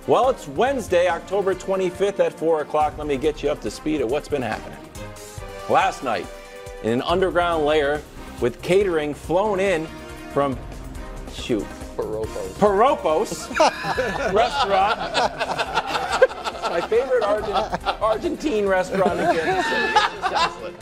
Well, it's Wednesday, October 25th at 4 o'clock. Let me get you up to speed at what's been happening. Last night, in an underground lair with catering flown in from, Paropos restaurant. My favorite Argentine restaurant in Kansas City.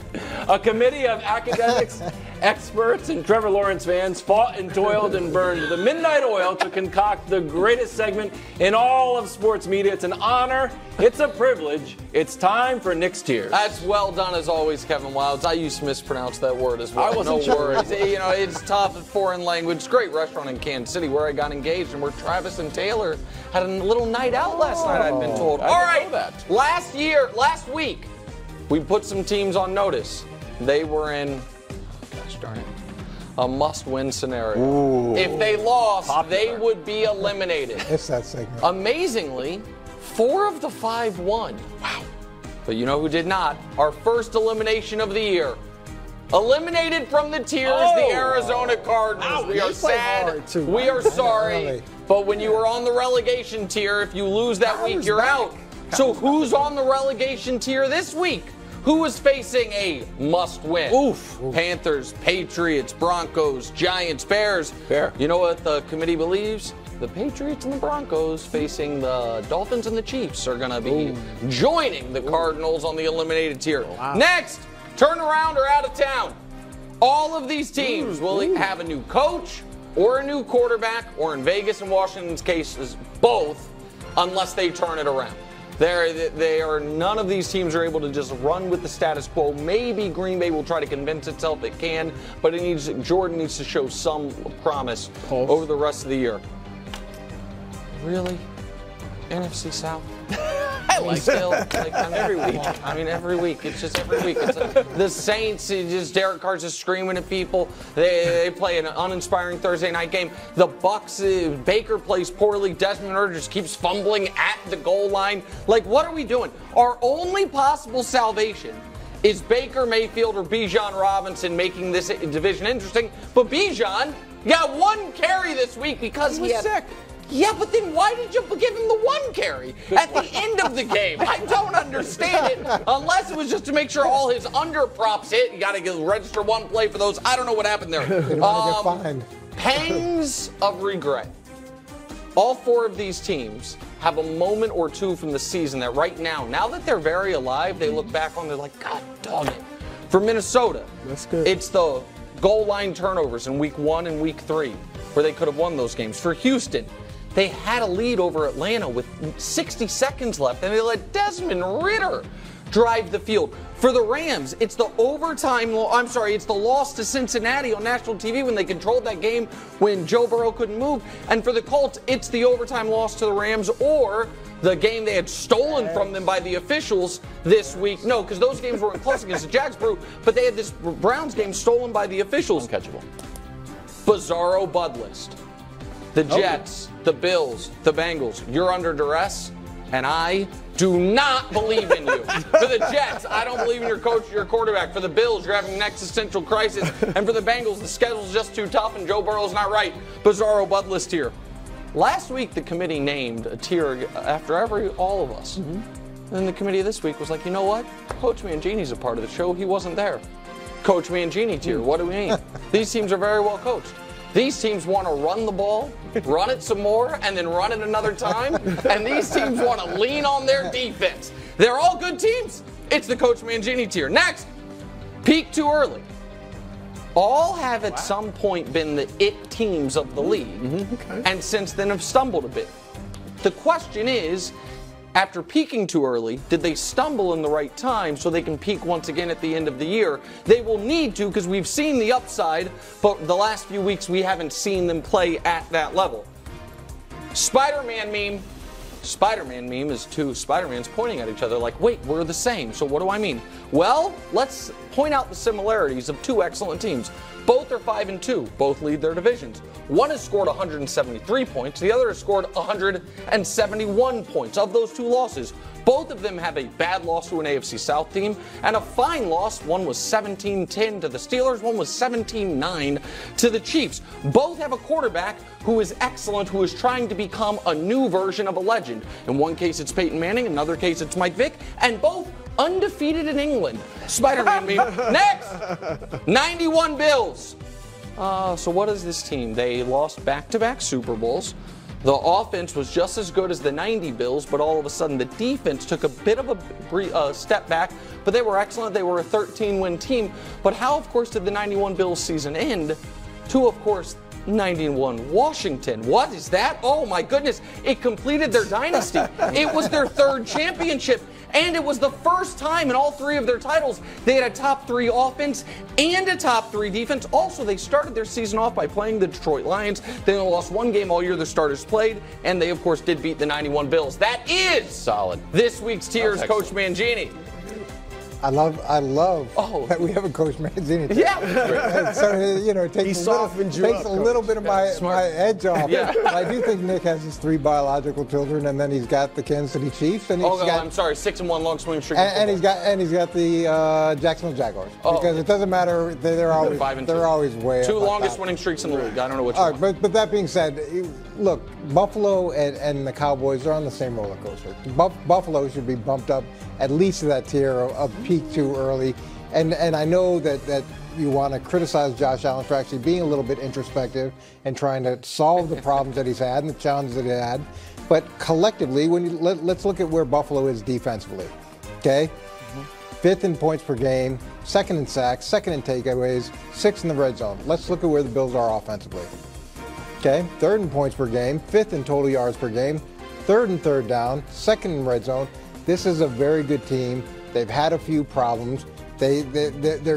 A committee of academics, experts, and Trevor Lawrence fans fought and toiled and burned the midnight oil to concoct the greatest segment in all of sports media. It's an honor. It's a privilege. It's time for Nick's Tears. That's well done as always, Kevin Wildes. I used to mispronounce that word as well. I wasn't no worries. You know, it's tough at foreign language. Great restaurant in Kansas City where I got engaged and where Travis and Taylor had a little night out last night, I've been told. All right, last week, we put some teams on notice. They were in, gosh darn it, a must-win scenario. Ooh. If they lost, they would be eliminated. It's that segment. Amazingly, 4 of the 5 won. Wow. But you know who did not? Our first elimination of the year. Eliminated from the tiers, the Arizona Cardinals. We are sad. We are sorry. But when you were on the relegation tier, if you lose that week, you're out. So who's on the relegation tier this week? Who is facing a must-win? Oof. Panthers, Patriots, Broncos, Giants, Bears. Fair. You know what the committee believes? The Patriots and the Broncos facing the Dolphins and the Chiefs are going to be joining the Cardinals on the eliminated tier. Wow. Next, turn around or out of town. All of these teams will have a new coach or a new quarterback, or in Vegas and Washington's cases, both, unless they turn it around. None of these teams are able to just run with the status quo. Maybe Green Bay will try to convince itself it can, but Jordan needs to show some promise over the rest of the year. Really? NFC South? I like still like every week. I mean, every week. It's just every week. It's the Saints. Derek Carr's just screaming at people. They play an uninspiring Thursday night game. The Bucks. Baker plays poorly. Desmond Ridder just keeps fumbling at the goal line. Like, what are we doing? Our only possible salvation is Baker Mayfield or Bijan Robinson making this division interesting. But Bijan got 1 carry this week because he was sick. Yeah, but then why did you give him the 1 carry at the end of the game? I don't understand it, unless it was just to make sure all his under props hit. You got to register 1 play for those. I don't know what happened there. Pangs of regret. All 4 of these teams have a moment or two from the season that right now that they're very alive, they look back on, they're like, God dog it. For Minnesota, that's good. It's the goal line turnovers in week 1 and week 3 where they could have won those games. For Houston, they had a lead over Atlanta with 60 seconds left, and they let Desmond Ridder drive the field. For the Rams, it's the it's the loss to Cincinnati on national TV when they controlled that game when Joe Burrow couldn't move. And for the Colts, it's the overtime loss to the Rams or the game they had stolen from them by the officials this week. No, because those games weren't close against the Jags, but they had this Browns game stolen by the officials. Uncatchable. Bizarro Bud list. The Jets, the Bills, the Bengals, you're under duress, and I do not believe in you. For the Jets, I don't believe in your coach or your quarterback. For the Bills, you're having an existential crisis. And for the Bengals, the schedule's just too tough and Joe Burrow's not right. Bizarro Bud list here. Last week, the committee named a tier after all of us. And then the committee this week was like, you know what? Coach Mangini's a part of the show. He wasn't there. Coach Mangini tier. What do we mean? These teams are very well coached. These teams want to run the ball, run it some more, and then run it another time. And these teams want to lean on their defense. They're all good teams. It's the Coach Mangini tier. Next, peak too early. All have at some point been the it teams of the league, and since then have stumbled a bit. The question is, after peaking too early, did they stumble in the right time so they can peak once again at the end of the year? They will need to because we've seen the upside, but the last few weeks we haven't seen them play at that level. Spider-Man meme. Spider-Man meme is 2 Spider-Mans pointing at each other like, wait, we're the same. So what do I mean? Well, let's point out the similarities of 2 excellent teams. Both are 5-2. Both lead their divisions. One has scored 173 points. The other has scored 171 points. Of those 2 losses, Both of them have a bad loss to an AFC South team and a fine loss. One was 17-10 to the Steelers, one was 17-9 to the Chiefs. Both have a quarterback who is excellent, who is trying to become a new version of a legend. In one case, it's Peyton Manning. In another case, it's Mike Vick. And both undefeated in England. Spider-Man meme. Next! 91 Bills. So what is this team? They lost back-to-back Super Bowls. The offense was just as good as the 90 Bills, but all of a sudden the defense took a bit of a step back, but they were excellent. They were a 13-win team. But how, of course, did the 91 Bills season end? To, of course, 91 Washington. What is that? Oh, my goodness. It completed their dynasty. It was their third championship. And it was the first time in all three of their titles they had a top 3 offense and a top 3 defense. Also, they started their season off by playing the Detroit Lions. They only lost 1 game all year their starters played, and they, of course, did beat the 91 Bills. That is solid. This week's Tiers, Coach Mangini. I love that we have a Coach Mangini. Yeah. So, it takes a little bit of my edge off. Yeah. I do think Nick has his 3 biological children, and then he's got the Kansas City Chiefs, and I'm sorry, 6-1 long swing streak. And he's got the Jacksonville Jaguars. Because it doesn't matter, they're always 5-2. They're always way 2 up longest top. winning streaks in the league. I don't know which All one. right, but that being said, look, Buffalo and the Cowboys are on the same roller coaster. Buffalo should be bumped up at least to that tier of peak too early. And I know that you want to criticize Josh Allen for actually being a little bit introspective and trying to solve the problems that he's had and the challenges that he had. But collectively, let's look at where Buffalo is defensively. Okay? 5th in points per game, 2nd in sacks, 2nd in takeaways, 6th in the red zone. Let's look at where the Bills are offensively. Okay? 3rd in points per game, 5th in total yards per game, 3rd in third down, 2nd in red zone. This is a very good team. They've had a few problems. They're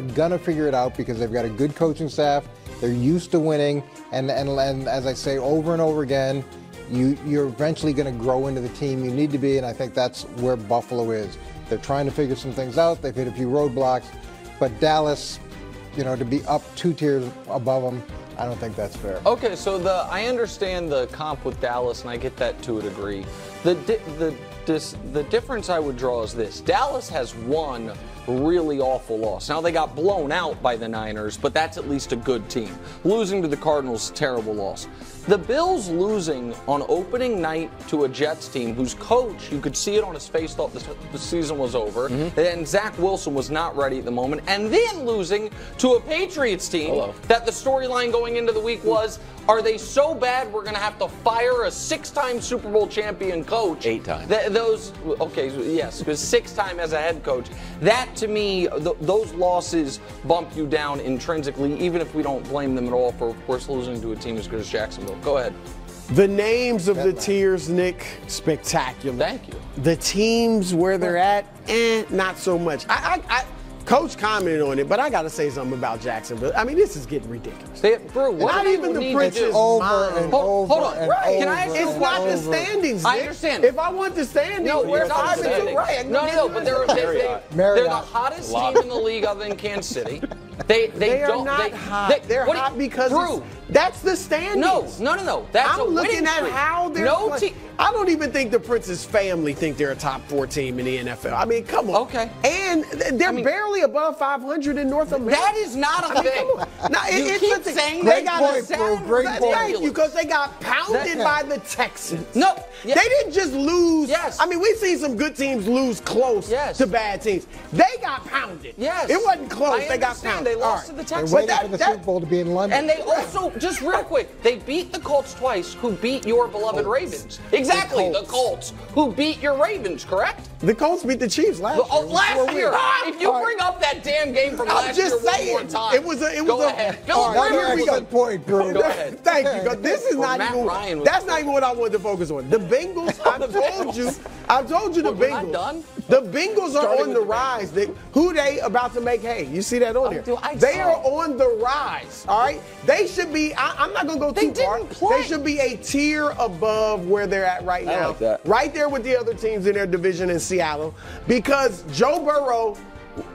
gonna figure it out because they've got a good coaching staff. They're used to winning, and as I say over and over again, you're eventually going to grow into the team you need to be, and I think that's where Buffalo is. They're trying to figure some things out. They've hit a few roadblocks, but Dallas, to be up 2 tiers above them, I don't think that's fair. Okay, so I understand the comp with Dallas, and I get that to a degree. The difference I would draw is this. Dallas has one really awful loss. Now, they got blown out by the Niners, but that's at least a good team. Losing to the Cardinals, terrible loss. The Bills losing on opening night to a Jets team whose coach, you could see it on his face, thought the season was over, and Zach Wilson was not ready at the moment, and then losing to a Patriots team that the storyline going into the week was, are they so bad we're going to have to fire a 6-time Super Bowl champion coach? 8 times. Yes, because 6-time as a head coach. That, to me, those losses bump you down intrinsically, even if we don't blame them at all for, of course, losing to a team as good as Jacksonville. Go ahead. The names of the tiers, Nick, spectacular. Thank you. The teams where they're at, not so much. Coach commented on it, but I got to say something about Jacksonville. I mean, this is getting ridiculous. Not even the Prince's Hold on. Can I ask it's not the standings, Nick. I understand. If I want the standings, we're not not the right. No, but they're the hottest team in the league other than Kansas City. They are not hot. They're hot because that's the standings. No. That's I'm looking at how they're playing. I don't even think the Prince's family think they're a top 4 team in the NFL. I mean, come on. Okay. And they're barely above 500 in North America. That is not a thing. Now, you keep saying Great they point, bro. Great point. Because they got pounded by the Texans. No. They didn't just lose. Yes. I mean, we've seen some good teams lose close to bad teams. They got pounded. Yes. It wasn't close. They got pounded. They lost to the Texans. They're waiting for the Super Bowl to be in London. And they also, just real quick, they beat the Colts twice, who beat your beloved Ravens. Exactly, the Colts, who beat your Ravens, correct? The Colts beat the Chiefs last year. Last year. If you bring up that damn game from last year one more time. It was a Go ahead. Good point, Drew. Go ahead. Thank you. But this is not even. That's not even what I wanted to focus on. The Bengals. I told you the Bengals. Done? The Bengals are on the rise. Who they about to make hay? You see that on there? They are on the rise. All right. They should be. I'm not gonna go too far. They should be a tier above where they're at right now. I like that. Right there with the other teams in their division in Seattle, because Joe Burrow.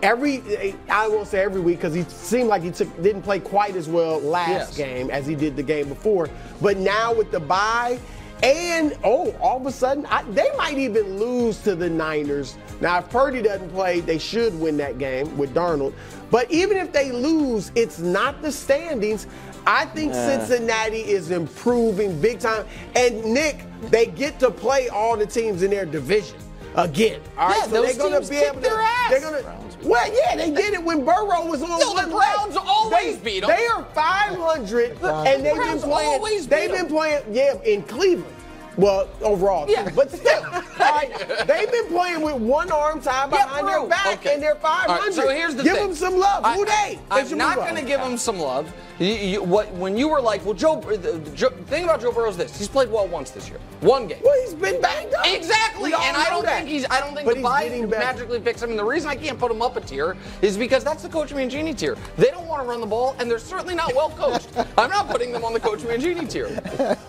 I won't say every week because he seemed like he didn't play quite as well last game as he did the game before. But now with the bye, And, all of a sudden, they might even lose to the Niners. Now, if Purdy doesn't play, they should win that game with Darnold. But even if they lose, it's not the standings. I think Cincinnati is improving big time. And, Nick, they get to play all the teams in their division again. All right, yeah, so they're going to be able to. They're going to. Well, yeah, they did it when Burrow was on one the Browns always beat them. They are 500, and they've been playing. They've been playing, in Cleveland. Well, overall, but still, all right, they've been playing with one arm tied behind their back, and they're 500. Right, so here's the give thing. them some love. Who they? I'm not going to give them some love. When you were like, well, the thing about Joe Burrow is this: he's played well once this year, one game. Well, he's been banged up. Exactly, and I don't think the bye magically fixed him. And the reason I can't put him up a tier is because that's the Coach Mangini tier. They don't want to run the ball, and they're certainly not well coached. I'm not putting them on the Coach Mangini tier.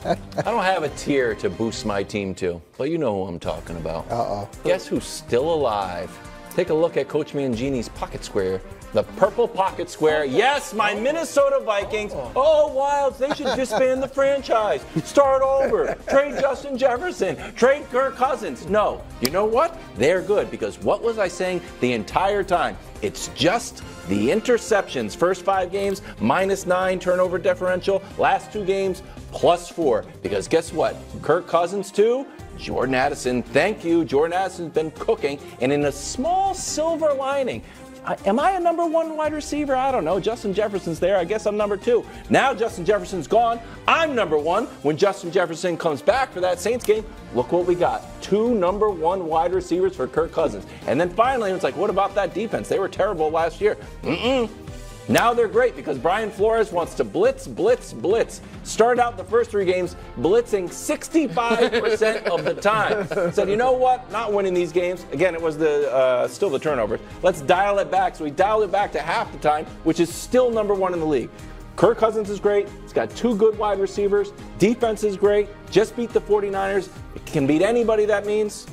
I don't have a tier to boost my team to, but you know who I'm talking about. Guess who's still alive? Take a look at Coach Mangini's pocket square. The purple pocket square. Yes, my Minnesota Vikings. Oh, Wilds, they should disband the franchise. Start over. Trade Justin Jefferson. Trade Kirk Cousins. No. You know what? They're good because what was I saying the entire time? It's just the interceptions. First 5 games, -9 turnover differential. Last 2 games, +4. Because guess what? Kirk Cousins, too. Jordan Addison, thank you. Jordan Addison's been cooking. And in a small silver lining, am I a number 1 wide receiver? I don't know. Justin Jefferson's there. I guess I'm number 2. Now Justin Jefferson's gone. I'm number 1. When Justin Jefferson comes back for that Saints game, look what we got. 2 number 1 wide receivers for Kirk Cousins. And then finally, it's like, what about that defense? They were terrible last year. Now they're great because Brian Flores wants to blitz. Started out the first 3 games blitzing 65% of the time. Said, you know what? Not winning these games. Again, it was still the turnovers. Let's dial it back. So we dialed it back to half the time, which is still number 1 in the league. Kirk Cousins is great. He's got 2 good wide receivers. Defense is great. Just beat the 49ers. It can beat anybody, that means.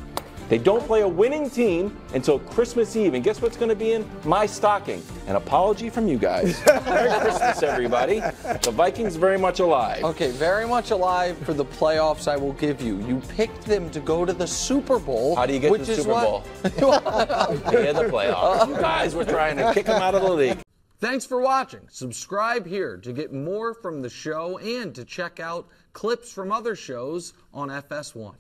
They don't play a winning team until Christmas Eve. And guess what's going to be in my stocking? An apology from you guys. Merry Christmas, everybody. The Vikings very much alive. Okay, very much alive for the playoffs, I will give you. You picked them to go to the Super Bowl. How do you get to the Super Bowl? Yeah, the playoffs. You guys were trying to kick them out of the league. Thanks for watching. Subscribe here to get more from the show and to check out clips from other shows on FS1.